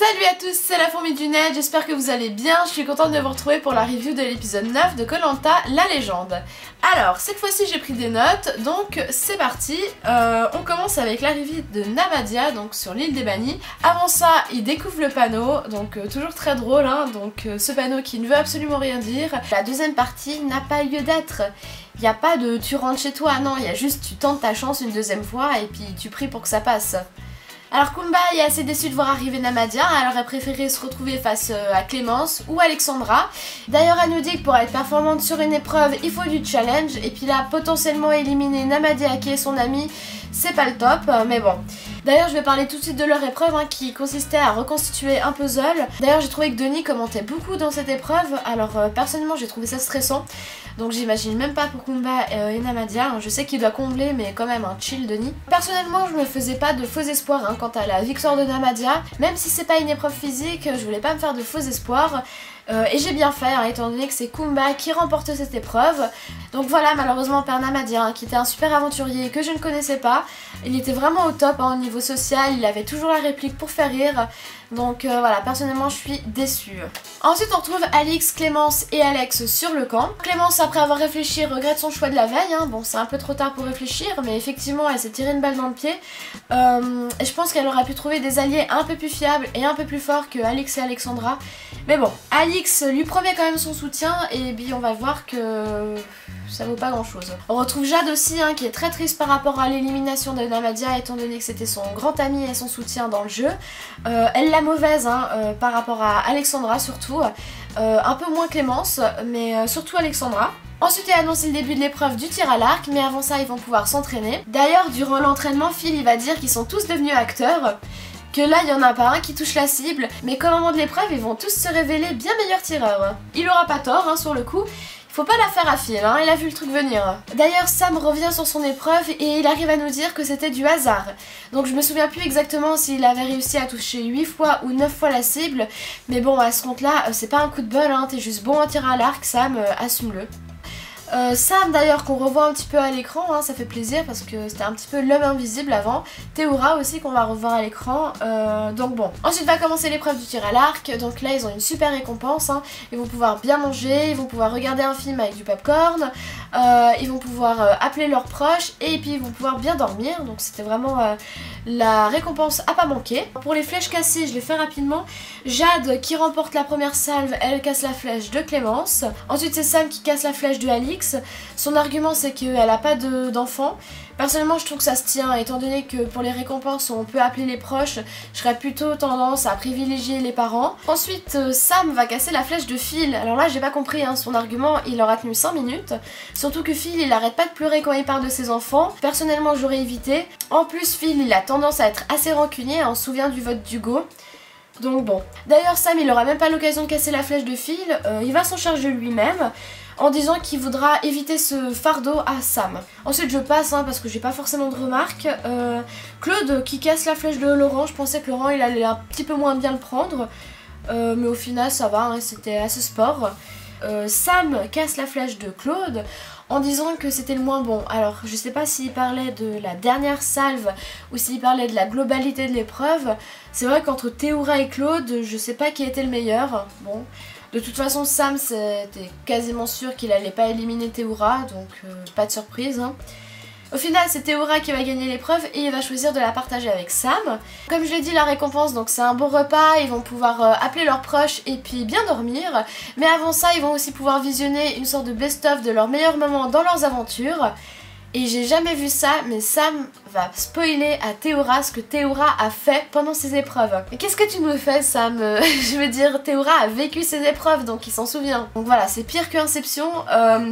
Salut à tous, c'est la fourmi du net, j'espère que vous allez bien, je suis contente de vous retrouver pour la review de l'épisode 9 de Koh Lanta, la légende. Alors, cette fois-ci j'ai pris des notes, donc c'est parti, on commence avec l'arrivée de Namadia, donc sur l'île des bannis. Avant ça, il découvre le panneau, donc toujours très drôle, hein, donc ce panneau qui ne veut absolument rien dire. La deuxième partie n'a pas lieu d'être. Il n'y a pas de tu rentres chez toi, non, il y a juste tu tentes ta chance une deuxième fois et puis tu pries pour que ça passe. Alors Kumba est assez déçue de voir arriver Namadia, elle aurait préféré se retrouver face à Clémence ou Alexandra. D'ailleurs elle nous dit que pour être performante sur une épreuve, il faut du challenge, et puis là potentiellement éliminer Namadia qui est son amie, c'est pas le top, mais bon. D'ailleurs je vais parler tout de suite de leur épreuve qui consistait à reconstituer un puzzle. D'ailleurs j'ai trouvé que Denis commentait beaucoup dans cette épreuve, alors personnellement j'ai trouvé ça stressant. Donc j'imagine même pas pour Kumba et Namadia, je sais qu'il doit combler mais quand même un chill Denis. Personnellement je me faisais pas de faux espoirs quant à la victoire de Namadia, même si c'est pas une épreuve physique, je voulais pas me faire de faux espoirs. Et j'ai bien fait, étant donné que c'est Kumba qui remporte cette épreuve. Donc voilà, malheureusement Père Namadia, qui était un super aventurier que je ne connaissais pas. Il était vraiment au top au niveau social, il avait toujours la réplique pour faire rire. Donc voilà, personnellement je suis déçue. Ensuite on retrouve Alix, Clémence et Alex sur le camp. Clémence, après avoir réfléchi, regrette son choix de la veille. Bon, c'est un peu trop tard pour réfléchir, mais effectivement elle s'est tiré une balle dans le pied. Et je pense qu'elle aurait pu trouver des alliés un peu plus fiables et un peu plus forts que Alix et Alexandra. Mais bon, Alix lui promet quand même son soutien et puis on va voir que ça vaut pas grand chose. On retrouve Jade aussi qui est très triste par rapport à l'élimination de Namadia, étant donné que c'était son grand ami et son soutien dans le jeu. Elle la mauvaise par rapport à Alexandra surtout, un peu moins Clémence mais surtout Alexandra. Ensuite il a annoncé le début de l'épreuve du tir à l'arc, mais avant ça ils vont pouvoir s'entraîner. D'ailleurs durant l'entraînement Phil il va dire qu'ils sont tous devenus acteurs, que là il n'y en a pas un qui touche la cible, mais qu'au moment de l'épreuve ils vont tous se révéler bien meilleurs tireurs. Il aura pas tort sur le coup. Faut pas la faire à Phil, il a vu le truc venir. D'ailleurs Sam revient sur son épreuve et il arrive à nous dire que c'était du hasard. Donc je me souviens plus exactement s'il avait réussi à toucher 8 fois ou 9 fois la cible. Mais bon, à ce compte là, c'est pas un coup de bol, t'es juste bon à tir à l'arc, Sam, assume-le. Sam d'ailleurs qu'on revoit un petit peu à l'écran, ça fait plaisir parce que c'était un petit peu l'homme invisible avant. Théoura aussi qu'on va revoir à l'écran, donc bon. Ensuite va commencer l'épreuve du tir à l'arc, donc là ils ont une super récompense, ils vont pouvoir bien manger, ils vont pouvoir regarder un film avec du popcorn, ils vont pouvoir appeler leurs proches et puis ils vont pouvoir bien dormir, donc c'était vraiment la récompense à pas manquer. Pour les flèches cassées, je les fais rapidement. Jade qui remporte la première salve, elle casse la flèche de Clémence. Ensuite c'est Sam qui casse la flèche de Alix. Son argument c'est qu'elle a pas d'enfant. Personnellement je trouve que ça se tient, étant donné que pour les récompenses on peut appeler les proches, je serais plutôt tendance à privilégier les parents. Ensuite Sam va casser la flèche de Phil. Alors là j'ai pas compris son argument, il aura tenu 5 minutes. Surtout que Phil il arrête pas de pleurer quand il parle de ses enfants. Personnellement j'aurais évité. En plus Phil il a tendance à être assez rancunier, on se souvient du vote d'Hugo. Donc bon. D'ailleurs Sam il aura même pas l'occasion de casser la flèche de Phil, il va s'en charger lui-même, en disant qu'il voudra éviter ce fardeau à Sam. Ensuite je passe parce que j'ai pas forcément de remarques. Claude qui casse la flèche de Laurent, je pensais que Laurent il allait un petit peu moins bien le prendre. Mais au final ça va, c'était assez sport. Sam casse la flèche de Claude en disant que c'était le moins bon. Alors je sais pas s'il parlait de la dernière salve ou s'il parlait de la globalité de l'épreuve. C'est vrai qu'entre Théoura et Claude, je sais pas qui était le meilleur. Bon, de toute façon Sam c'était quasiment sûr qu'il allait pas éliminer Théoura, donc pas de surprise. Au final c'est Théoura qui va gagner l'épreuve et il va choisir de la partager avec Sam. Comme je l'ai dit, la récompense donc c'est un bon repas, ils vont pouvoir appeler leurs proches et puis bien dormir. Mais avant ça ils vont aussi pouvoir visionner une sorte de best-of de leurs meilleurs moments dans leurs aventures. Et j'ai jamais vu ça, mais Sam va spoiler à Théoura ce que Théoura a fait pendant ses épreuves. Mais qu'est-ce que tu me fais Sam? Je veux dire, Théoura a vécu ses épreuves, donc il s'en souvient. Donc voilà, c'est pire que Inception,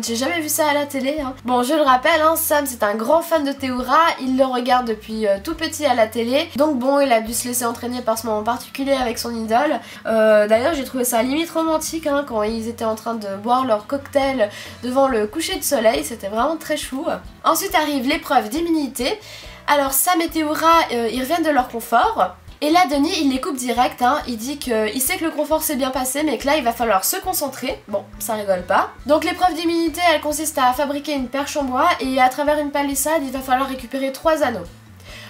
j'ai jamais vu ça à la télé. Bon, je le rappelle, Sam c'est un grand fan de Théoura, il le regarde depuis tout petit à la télé. Donc bon, il a dû se laisser entraîner par ce moment particulier avec son idole. D'ailleurs, j'ai trouvé ça limite romantique quand ils étaient en train de boire leur cocktail devant le coucher de soleil, c'était vraiment très chou. Ensuite arrive l'épreuve d'immunité. Alors Sam et Théoura, ils reviennent de leur confort. Et là Denis il les coupe direct, il dit qu'il sait que le confort s'est bien passé mais que là il va falloir se concentrer. Bon, ça rigole pas. Donc l'épreuve d'immunité elle consiste à fabriquer une perche en bois et à travers une palissade il va falloir récupérer 3 anneaux.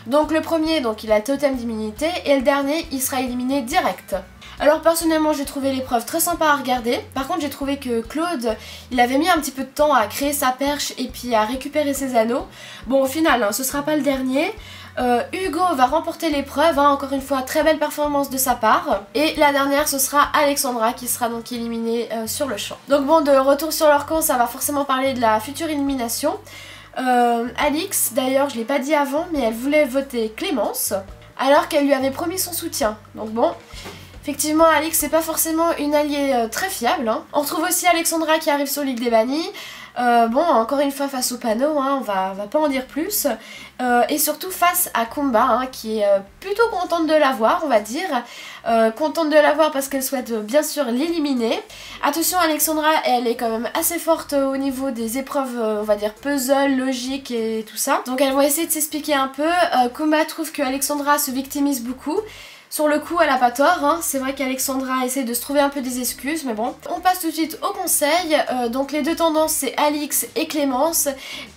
Donc le premier, donc il a le totem d'immunité et le dernier, il sera éliminé direct. Alors personnellement j'ai trouvé l'épreuve très sympa à regarder. Par contre j'ai trouvé que Claude, il avait mis un petit peu de temps à créer sa perche et puis à récupérer ses anneaux. Bon au final hein, ce sera pas le dernier. Hugo va remporter l'épreuve, hein, encore une fois très belle performance de sa part. Et la dernière ce sera Alexandra qui sera donc éliminée sur le champ. Donc bon, de retour sur leur camp, ça va forcément parler de la future élimination. Alix d'ailleurs je l'ai pas dit avant mais elle voulait voter Clémence alors qu'elle lui avait promis son soutien. Donc bon, effectivement Alix c'est pas forcément une alliée très fiable, hein. On retrouve aussi Alexandra qui arrive sur l'île des bannis. Bon, encore une fois face au panneau, hein, on va pas en dire plus. Et surtout face à Kumba, hein, qui est plutôt contente de la voir, on va dire. Contente de la voir parce qu'elle souhaite bien sûr l'éliminer. Attention, Alexandra, elle est quand même assez forte au niveau des épreuves, on va dire puzzle, logique et tout ça. Donc elles vont essayer de s'expliquer un peu. Kumba trouve que Alexandra se victimise beaucoup. Sur le coup, elle a pas tort, hein. C'est vrai qu'Alexandra essaie de se trouver un peu des excuses, mais bon. On passe tout de suite au conseil. Donc les deux tendances, c'est Alix et Clémence.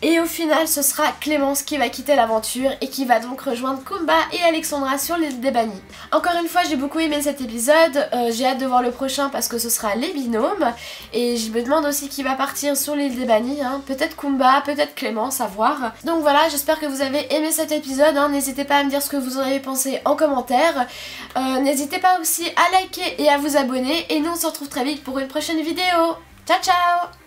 Et au final, ce sera Clémence qui va quitter l'aventure et qui va donc rejoindre Kumba et Alexandra sur l'île des bannis. Encore une fois, j'ai beaucoup aimé cet épisode. J'ai hâte de voir le prochain parce que ce sera les binômes. Et je me demande aussi qui va partir sur l'île des bannis, hein. Peut-être Kumba, peut-être Clémence, à voir. Donc voilà, j'espère que vous avez aimé cet épisode, hein. N'hésitez pas à me dire ce que vous en avez pensé en commentaire. N'hésitez pas aussi à liker et à vous abonner et nous on se retrouve très vite pour une prochaine vidéo. Ciao ciao!